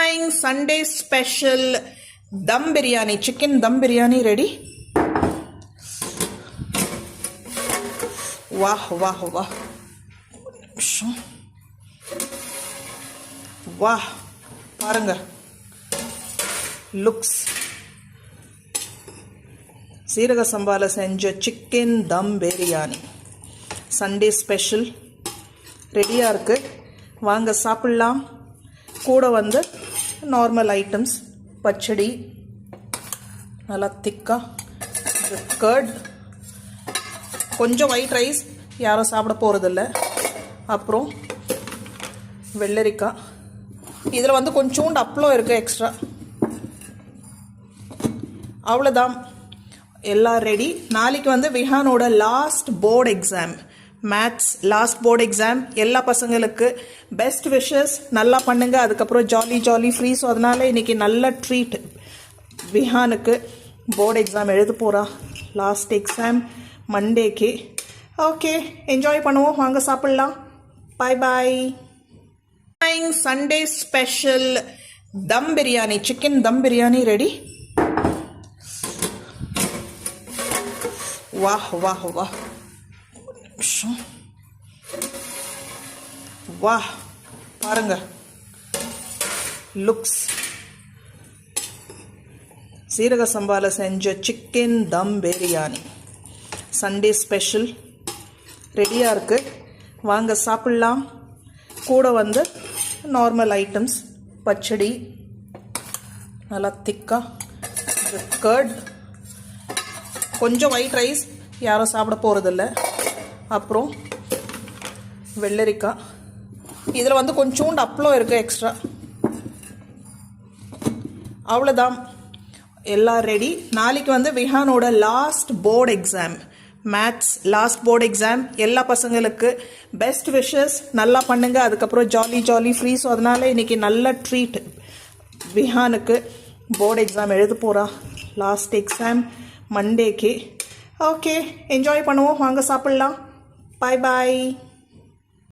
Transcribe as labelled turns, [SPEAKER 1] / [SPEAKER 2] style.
[SPEAKER 1] Trying Sunday special dum biryani, chicken dum biryani ready. Wow, wow, wow. Wow, பாருங்க. Looks. சீரக சம்பால செஞ்ச chicken dum biryani. Sunday special ரெடியா இருக்கு. வாங்க சாப்பிடலாம். கூட வந்து நார்மல் ஐட்டம்ஸ் பச்சடி நல்லா திக்கா கர்ட் கொஞ்சம் ஒயிட் ரைஸ் யாரும் சாப்பிட போகிறதில்ல அப்புறம் வெள்ளரிக்காய் இதில் வந்து கொஞ்சோண்டு அப்பளம் இருக்குது எக்ஸ்ட்ரா அவ்வளோதான் எல்லாம் ரெடி நாளைக்கு வந்து விஹானோட last board exam maths last board exam எல்லா பசங்களுக்கு பெஸ்ட் விஷஸ் நல்லா பண்ணுங்க அதுக்கப்புறம் ஜாலி ஃப்ரீ ஸோ அதனால இன்னைக்கு நல்ல ட்ரீட் விஹானுக்கு போர்டு எக்ஸாம் எழுத போகிறா லாஸ்ட் எக்ஸாம் மண்டேக்கு ஓகே என்ஜாய் பண்ணுவோம் வாங்க சாப்பிட்லாம் பாய் பாய் சண்டே ஸ்பெஷல் தம் பிரியாணி சிக்கன் தம் பிரியாணி ரெடி வாஹ் வாஹ் வாஹ் வாஹ் பாருங்க லுக்ஸ் சீரக சம்பால செஞ்ச சிக்கன் தம் பிரியாணி சண்டே ஸ்பெஷல் ரெடியா இருக்கு வாங்க சாப்பிடலாம் கூட வந்து நார்மல் ஐட்டம்ஸ் பச்சடி நல்லா திக்கா கர்ட் கொஞ்சம் ஒயிட் ரைஸ் யாரும் சாப்பிட போகிறதில்ல அப்புறம் வெள்ளரிக்காய் இதில் வந்து கொஞ்சோண்டு அப்பளம் இருக்குது எக்ஸ்ட்ரா அவ்வளோதான் எல்லாம் ரெடி நாளைக்கு வந்து விஹானோட last board exam maths last board exam எல்லா பசங்களுக்கு பெஸ்ட் விஷஸ் நல்லா பண்ணுங்க அதுக்கப்புறம் ஜாலி ஃப்ரீ ஸோ அதனால இன்னைக்கு நல்ல ட்ரீட் விஹானுக்கு போர்டு எக்ஸாம் எழுத போகிறா லாஸ்ட் எக்ஸாம் மண்டேக்கு ஓகே என்ஜாய் பண்ணுவோம் வாங்க சாப்பிட்லாம் பாய் பாய்